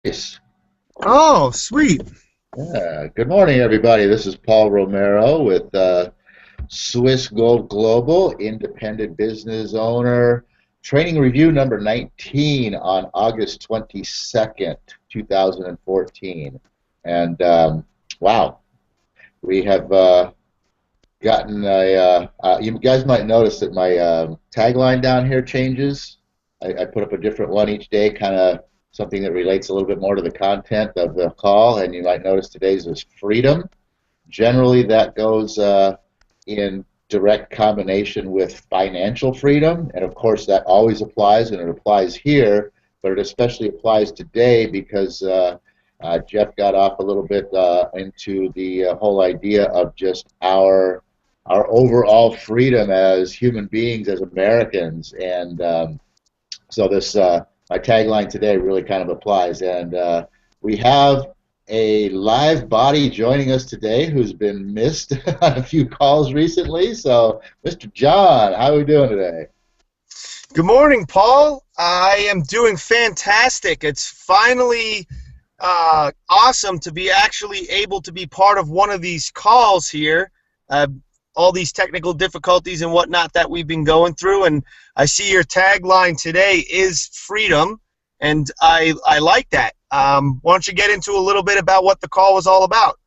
Yes. Oh, sweet. Yeah. Good morning, everybody. This is Paul Romero with Swiss Gold Global, independent business owner. Training review number 19 on August 22nd, 2014. And wow, we have gotten you guys might notice that my tagline down here changes. I put up a different one each day, kind of something that relates a little bit more to the content of the call. And you might notice today's is freedom. Generally, that goes in direct combination with financial freedom. And of course, that always applies, and it applies here, but it especially applies today because Jeff got off a little bit into the whole idea of just our overall freedom as human beings, as Americans, and so this my tagline today really kind of applies. And we have a live body joining us today who's been missed on a few calls recently. So, Mr. John, how are we doing today? Good morning, Paul. I am doing fantastic. It's finally awesome to be actually able to be part of one of these calls here. Uh, all these technical difficulties and whatnot that we've been going through, and I see your tagline today is freedom, and I like that. Why don't you get into a little bit about what the call was all about?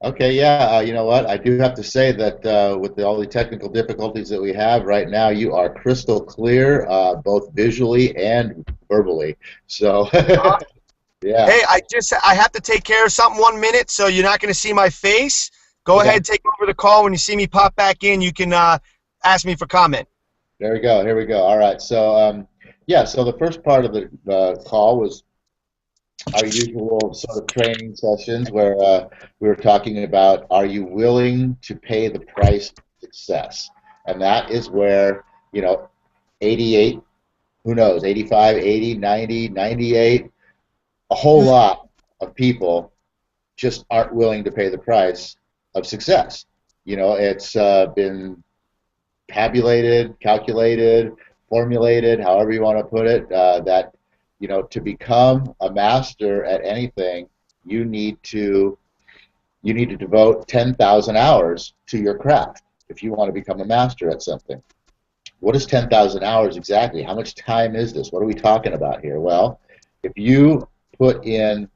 Okay, yeah, you know what? I do have to say that with all the technical difficulties that we have right now, you are crystal clear, both visually and verbally. So, yeah. Hey, I have to take care of something 1 minute, so you're not going to see my face. Go Okay. ahead, take over the call. When you see me pop back in, you can ask me for comment. There we go. Here we go. All right. So, yeah. So the first part of the call was our usual sort of training sessions where we were talking about, are you willing to pay the price of success? And that is where, 88, who knows, 85, 80, 90, 98, a whole lot of people just aren't willing to pay the price of success. It's been tabulated, calculated, formulated, however you want to put it, that to become a master at anything, you need to you need to devote 10,000 hours to your craft if you want to become a master at something. What is 10,000 hours exactly? How much time is this? What are we talking about here? Well, if you put in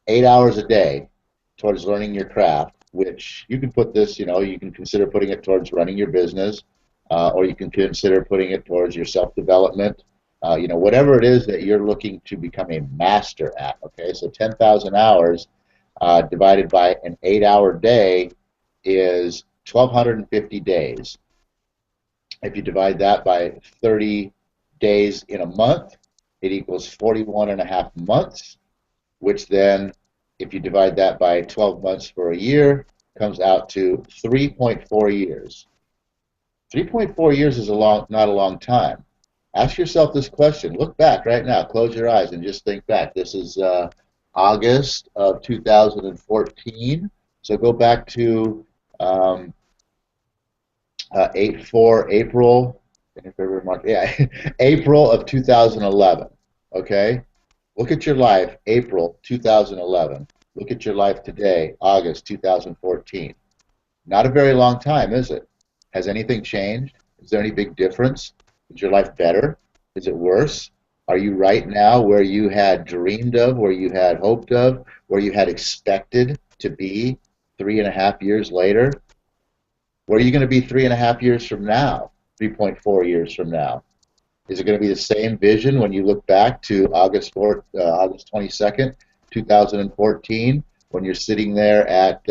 8 hours a day towards learning your craft, which you can put this, you can consider putting it towards running your business, or you can consider putting it towards your self-development, whatever it is that you're looking to become a master at. Okay, so 10,000 hours divided by an 8-hour day is 1,250 days. If you divide that by 30 days in a month, it equals 41 and a half months, which then, if you divide that by 12 months for a year, comes out to 3.4 years. 3.4 years is not a long time. Ask yourself this question. Look back right now. Close your eyes and just think back. This is August of 2014. So go back to 4 April, yeah, April of 2011. Okay? Look at your life, April 2011. Look at your life today, August 2014. Not a very long time, is it? Has anything changed? Is there any big difference? Is your life better? Is it worse? Are you right now where you had dreamed of, where you had hoped of, where you had expected to be 3.5 years later? Where are you going to be 3.5 years from now, 3.4 years from now? Is it going to be the same vision when you look back to August 22nd, 2014, when you're sitting there at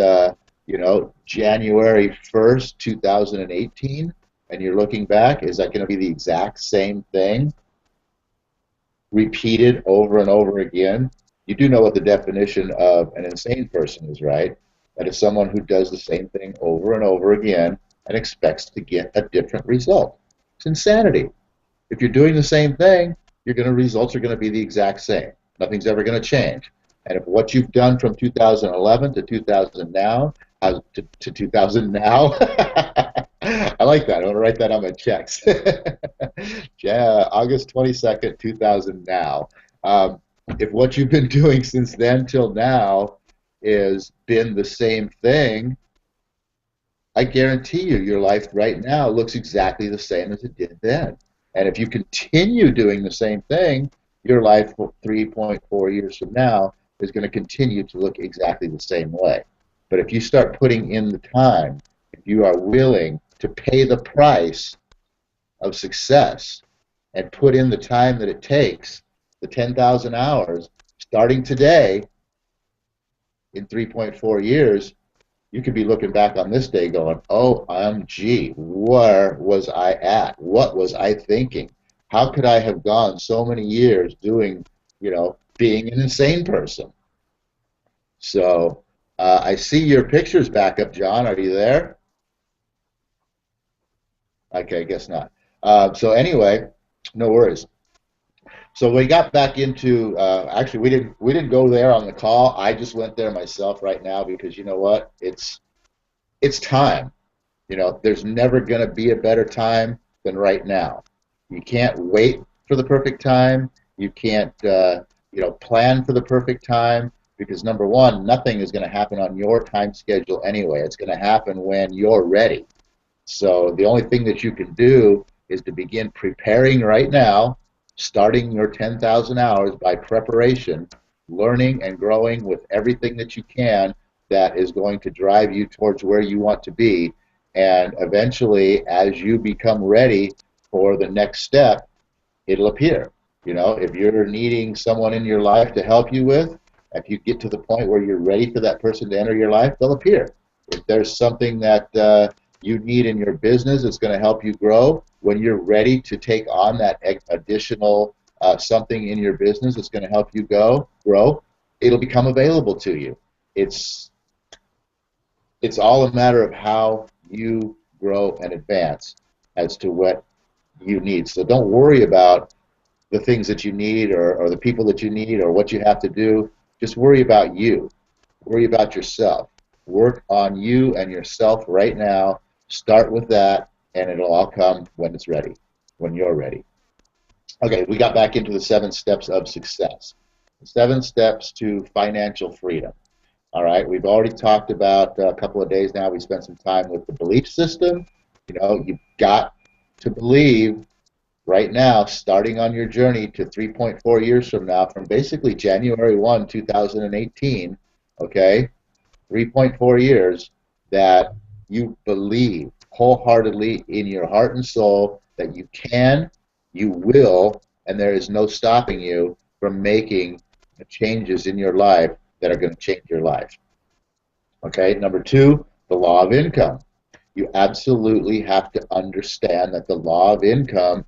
January 1st, 2018, and you're looking back? Is that going to be the exact same thing, repeated over and over again? You do know what the definition of an insane person is, right? That is someone who does the same thing over and over again and expects to get a different result. It's insanity. If you're doing the same thing, results are going to be the exact same. Nothing's ever going to change. And if what you've done from 2011 to 2000 now, to 2000 now, I like that. I want to write that on my checks. Yeah, August 22nd, 2000 now. If what you've been doing since then till now is been the same thing, I guarantee you your life right now looks exactly the same as it did then. And if you continue doing the same thing, your life 3.4 years from now is going to continue to look exactly the same way. But if you start putting in the time, if you are willing to pay the price of success and put in the time that it takes, the 10,000 hours, starting today, in 3.4 years, you could be looking back on this day going, OMG, where was I at? What was I thinking? How could I have gone so many years doing, being an insane person? So I see your pictures back up, John. Are you there? Okay, I guess not. So anyway, no worries. So we got back into actually we didn't go there on the call. I just went there myself right now because you know what? It's time. There's never going to be a better time than right now. You can't wait for the perfect time. You can't plan for the perfect time because number one, nothing is going to happen on your time schedule anyway. It's going to happen when you're ready. So the only thing that you can do is to begin preparing right now, starting your 10,000 hours by preparation, learning and growing with everything that you can that is going to drive you towards where you want to be. And eventually, as you become ready for the next step, it'll appear. If you're needing someone in your life to help you with, if you get to the point where you're ready for that person to enter your life, they'll appear. If there's something that you need in your business that's going to help you grow, when you're ready to take on that additional something in your business that's going to help you grow, it'll become available to you. It's all a matter of how you grow and advance as to what you need. So don't worry about the things that you need or the people that you need or what you have to do. Just worry about you. Worry about yourself. Work on you and yourself right now. Start with that, and it'll all come when it's ready, when you're ready. Okay, we got back into the 7 steps of success. 7 steps to financial freedom. All right, we've already talked about a couple of days now. We spent some time with the belief system. You've got to believe right now, starting on your journey to 3.4 years from now, from basically January 1, 2018, okay, 3.4 years, that you believe wholeheartedly in your heart and soul that you can, you will, and there is no stopping you from making the changes in your life that are going to change your life. Okay, number 2, the law of income. You absolutely have to understand that the law of income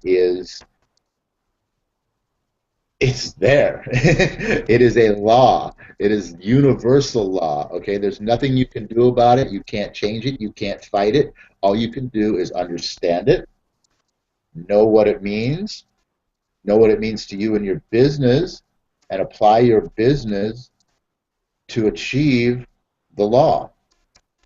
it's there. It is a law. It is universal law. Okay, there's nothing you can do about it. You can't change it. You can't fight it. All you can do is understand it, know what it means to you and your business, and apply your business to achieve the law.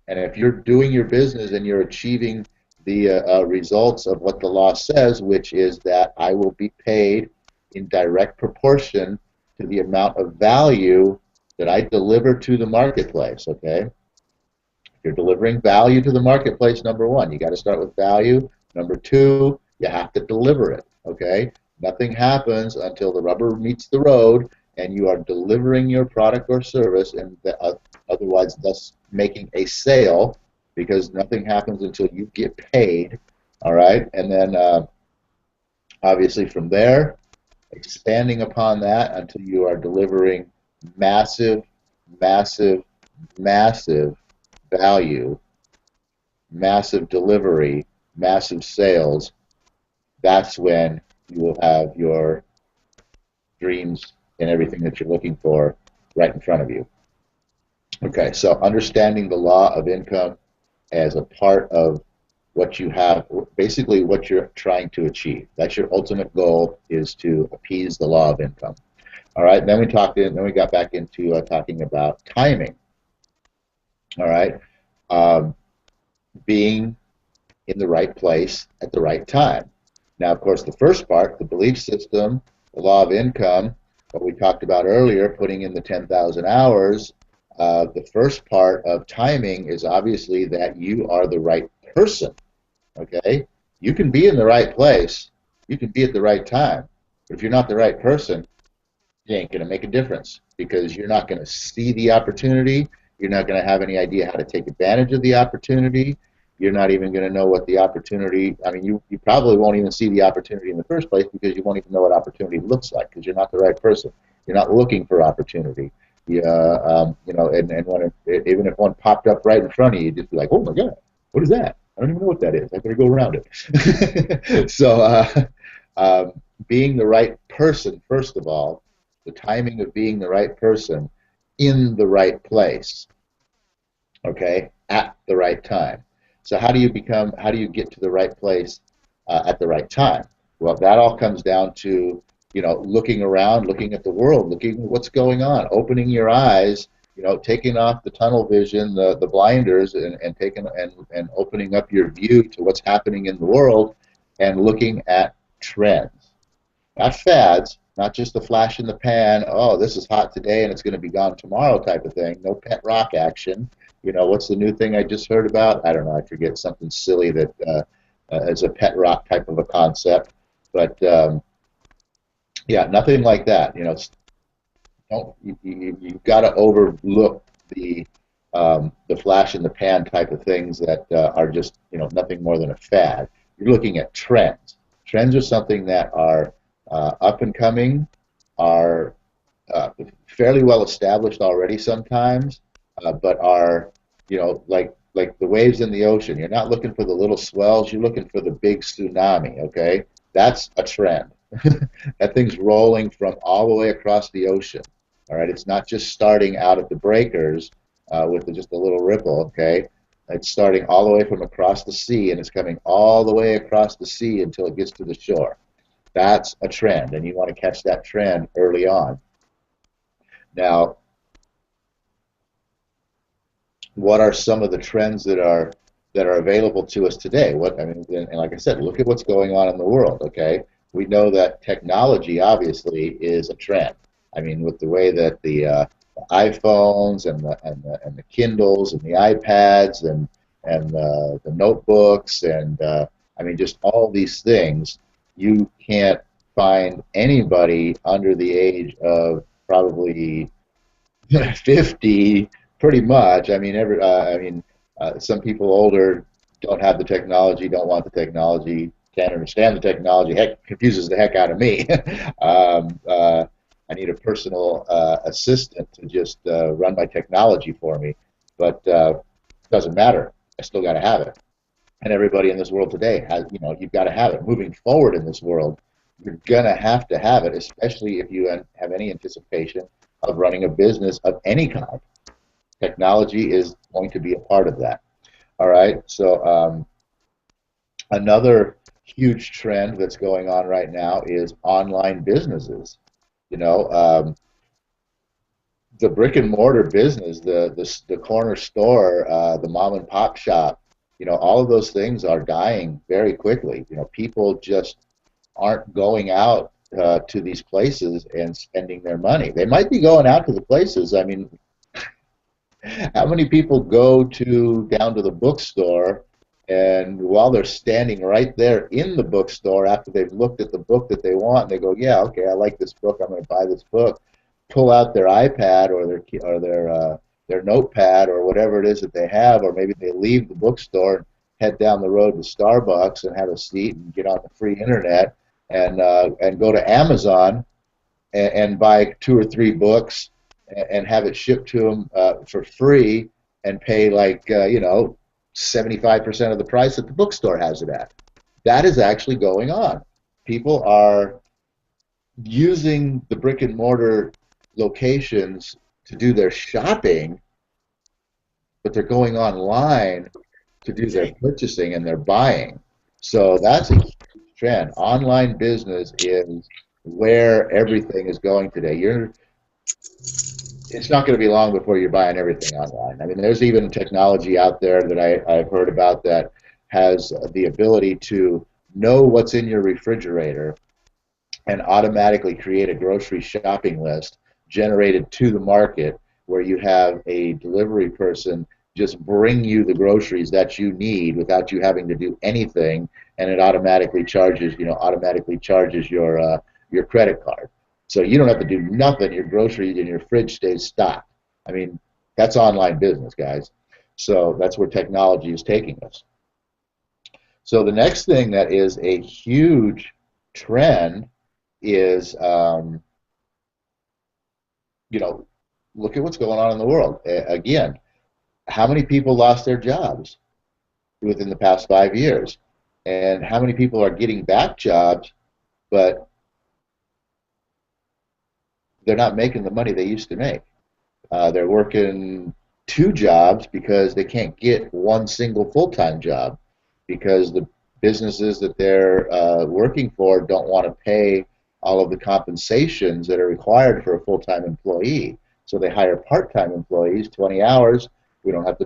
And if you're doing your business and you're achieving the results of what the law says, which is that I will be paid in direct proportion to the amount of value that I deliver to the marketplace, okay? If you're delivering value to the marketplace, number 1, you got to start with value. Number 2, you have to deliver it, okay? Nothing happens until the rubber meets the road and you are delivering your product or service, and otherwise thus making a sale, because nothing happens until you get paid, all right? And then obviously from there, expanding upon that until you are delivering massive, massive, massive value, massive delivery, massive sales. That's when you will have your dreams and everything that you're looking for right in front of you. Okay, so understanding the law of income as a part of what you have, basically what you're trying to achieve. That's your ultimate goal, is to appease the law of income. All right, then we got back into talking about timing. All right, being in the right place at the right time. Now, of course, the first part, the belief system, the law of income, what we talked about earlier, putting in the 10,000 hours, the first part of timing is obviously that you are the right person, okay? You can be in the right place, you can be at the right time, but if you're not the right person, it ain't going to make a difference because you're not going to see the opportunity. You're not going to have any idea how to take advantage of the opportunity. You're not even going to know what the opportunity, I mean, you probably won't even see the opportunity in the first place because you won't even know what opportunity looks like because you're not the right person. You're not looking for opportunity. You know, and when even if one popped up right in front of you, you'd just be like, oh my God, what is that? I don't even know what that is. I better go around it. So, being the right person, first of all, the timing of being the right person in the right place, okay, at the right time. So how do you get to the right place at the right time? Well, that all comes down to, you know, looking around, looking at the world, looking at what's going on, opening your eyes, you know, taking off the tunnel vision, the blinders, and taking and opening up your view to what's happening in the world and looking at trends. Not fads, not just a flash in the pan, oh, this is hot today and it's going to be gone tomorrow type of thing. No pet rock action. You know, what's the new thing I just heard about? I don't know. I forget something silly that is a pet rock type of a concept. But yeah, nothing like that. You know, you've got to overlook the flash in the pan type of things that are just, you know, nothing more than a fad. You're looking at trends. Trends are something that are up and coming, are fairly well established already sometimes, but are, you know, like the waves in the ocean. You're not looking for the little swells. You're looking for the big tsunami. Okay, that's a trend. That thing's rolling from all the way across the ocean. All right, it's not just starting out at the breakers with just a little ripple. Okay, it's starting all the way from across the sea, and it's coming all the way across the sea until it gets to the shore. That's a trend, and you want to catch that trend early on. Now, what are some of the trends that are available to us today? What I mean, and like I said, look at what's going on in the world. Okay, we know that technology obviously is a trend. I mean, with the way that the iPhones and the Kindles and the iPads and the notebooks and I mean, just all these things, you can't find anybody under the age of probably 50, pretty much. I mean, some people older don't have the technology, don't want the technology, can't understand the technology. Heck, confuses the heck out of me. I need a personal assistant to just run my technology for me, but it doesn't matter. I still got to have it. And everybody in this world today has, you know, you've got to have it. Moving forward in this world, you're gonna have to have it, especially if you have any anticipation of running a business of any kind. Technology is going to be a part of that. All right. So another huge trend that's going on right now is online businesses. You know, the brick and mortar business, the corner store, the mom and pop shop, you know, all of those things are dying very quickly. You know, people just aren't going out to these places and spending their money. They might be going out to the places. I mean, how many people go down to the bookstore and while they're standing right there in the bookstore after they've looked at the book that they want, they go, yeah, okay, I like this book, I'm going to buy this book, pull out their iPad or their notepad or whatever it is that they have, or maybe they leave the bookstore and head down the road to Starbucks and have a seat and get on the free internet and go to Amazon and buy 2 or 3 books and have it shipped to them for free and pay like, you know, 75% of the price that the bookstore has it at. That is actually going on. People are using the brick and mortar locations to do their shopping, but they're going online to do their purchasing and their buying. So that's a huge trend. Online business is where everything is going today. It's not going to be long before you're buying everything online. I mean, there's even technology out there that I've heard about that has the ability to know what's in your refrigerator and automatically create a grocery shopping list generated to the market where you have a delivery person just bring you the groceries that you need without you having to do anything, and it automatically charges your credit card. So you don't have to do nothing. Your groceries in your fridge stays stocked. I mean, that's online business, guys. So that's where technology is taking us. So the next thing that is a huge trend is, you know, look at what's going on in the world. Again, how many people lost their jobs within the past 5 years? And how many people are getting back jobs, but they're not making the money they used to make? They're working two jobs because they can't get one single full-time job because the businesses that they're working for don't want to pay all of the compensations that are required for a full-time employee. So they hire part-time employees, 20 hours. We don't have to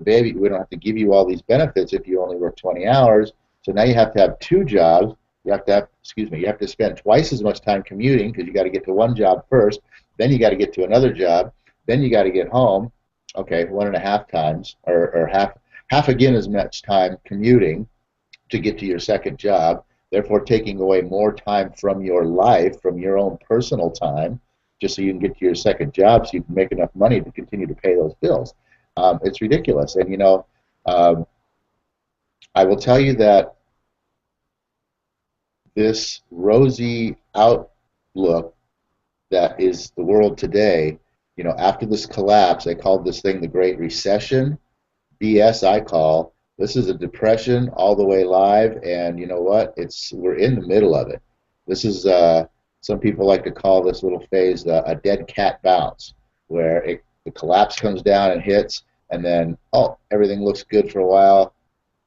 give you all these benefits if you only work 20 hours. So now you have to have two jobs. You have to spend twice as much time commuting because you got to get to one job first, then you got to get to another job, then you got to get home. Okay, 1.5 times, or half again as much time commuting to get to your second job, therefore taking away more time from your life, from your own personal time, just so you can get to your second job so you can make enough money to continue to pay those bills. It's ridiculous. And, I will tell you that this rosy outlook that is the world today, after this collapse, they called this thing the Great Recession. BS, I call. This is a depression all the way live, and you know what? We're in the middle of it. This is some people like to call this little phase a dead cat bounce, where the collapse comes down and hits, and then everything looks good for a while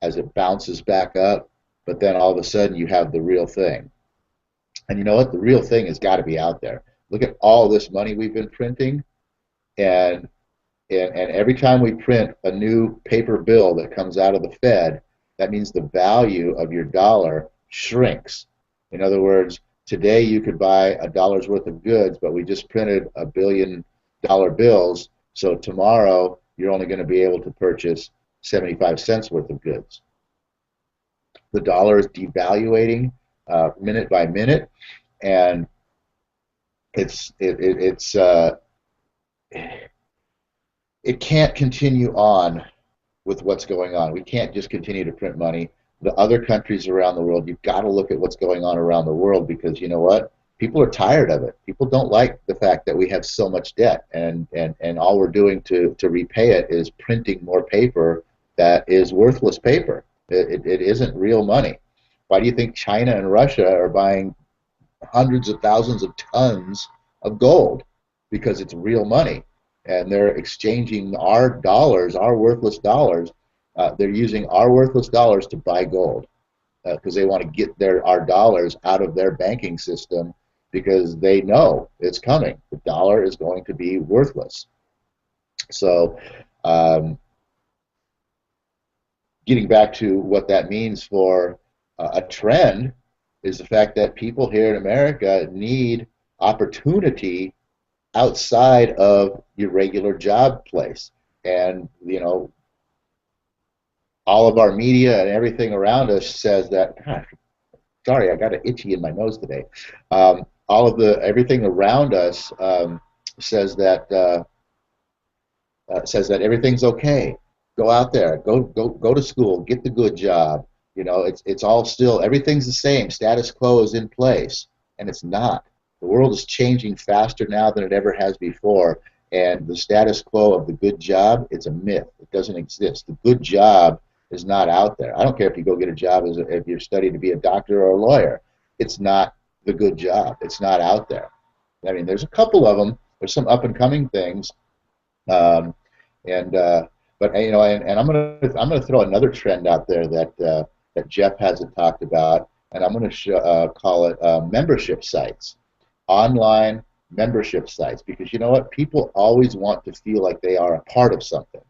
as it bounces back up, but then all of a sudden you have the real thing. And you know what? The real thing has got to be out there. Look at all this money we've been printing, and every time we print a new paper bill that comes out of the Fed, that means the value of your dollar shrinks. In other words, today you could buy a dollar's worth of goods, but we just printed $1 billion bills, so tomorrow you're only going to be able to purchase 75 cents worth of goods. The dollar is devaluating minute by minute, and it can't continue on with what's going on. We can't just continue to print money. The other countries around the world, you've got to look at what's going on around the world, because you know what? People are tired of it. People don't like the fact that we have so much debt, and all we're doing to repay it is printing more paper that is worthless paper. It isn't real money. Why do you think China and Russia are buying hundreds of thousands of tons of gold? Because it's real money. And they're exchanging our dollars, our worthless dollars. They're using our worthless dollars to buy gold because they want to get our dollars out of their banking system, because they know it's coming. The dollar is going to be worthless. So getting back to what that means for a trend is the fact that people here in America need opportunity outside of your regular job place. And all of our media and everything around us says that, sorry, I got an itchy in my nose today. Everything around us says that everything's okay. Go out there, go to school, get the good job. It's all still, everything's the same. Status quo is in place, and it's not. The world is changing faster now than it ever has before, and the status quo of the good job, it's a myth. It doesn't exist. The good job is not out there. I don't care if you go get a job if you're studying to be a doctor or a lawyer. It's not the good job. It's not out there. I mean, there's a couple of them. There's some up-and-coming things, but I'm gonna throw another trend out there that Jeff hasn't talked about, and I'm gonna call it membership sites. Online membership sites, because you know what? People always want to feel like they are a part of something.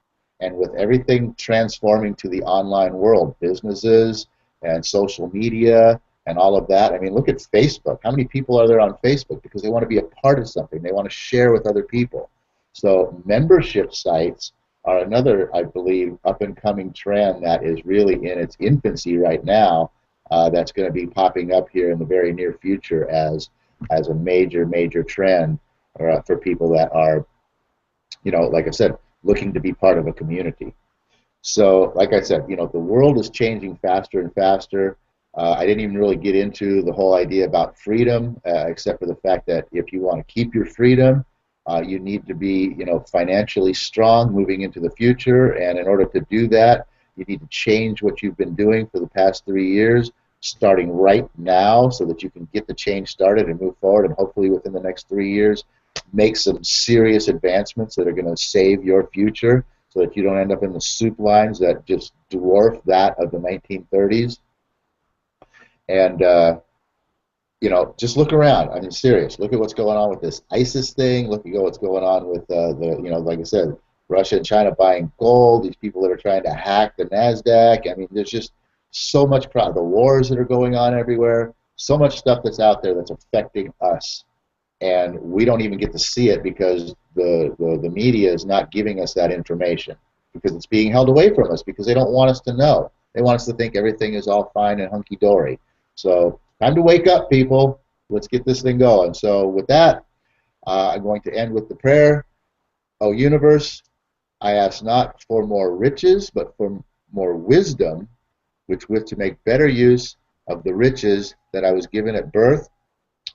And with everything transforming to the online world, businesses and social media and all of that. I mean, look at Facebook. How many people are there on Facebook because they want to be a part of something? They want to share with other people. So membership sites are another, I believe, up-and-coming trend that is really in its infancy right now. That's going to be popping up here in the very near future as a major trend for people that are, like I said, looking to be part of a community. So, like I said, the world is changing faster and faster. I didn't even really get into the whole idea about freedom, except for the fact that if you want to keep your freedom, you need to be, financially strong moving into the future. And in order to do that, you need to change what you've been doing for the past 3 years, starting right now, so that you can get the change started and move forward. And hopefully, within the next 3 years, make some serious advancements that are going to save your future, so that you don't end up in the soup lines that just dwarf that of the 1930s. And just look around. I mean, serious. Look at what's going on with this ISIS thing. Look at what's going on with like I said, Russia and China buying gold. These people that are trying to hack the NASDAQ. I mean, there's just so much the wars that are going on everywhere. So much stuff that's out there that's affecting us, and we don't even get to see it because the media is not giving us that information, because it's being held away from us because they don't want us to know. They want us to think everything is all fine and hunky-dory. So time to wake up, people. Let's get this thing going. So with that, I'm going to end with the prayer. O universe, I ask not for more riches, but for more wisdom, which with to make better use of the riches that I was given at birth,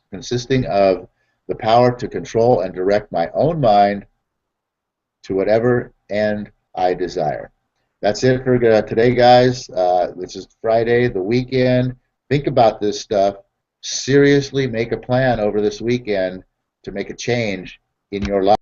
consisting of the power to control and direct my own mind to whatever end I desire. That's it for today, guys. This is Friday, the weekend. Think about this stuff. Seriously, make a plan over this weekend to make a change in your life.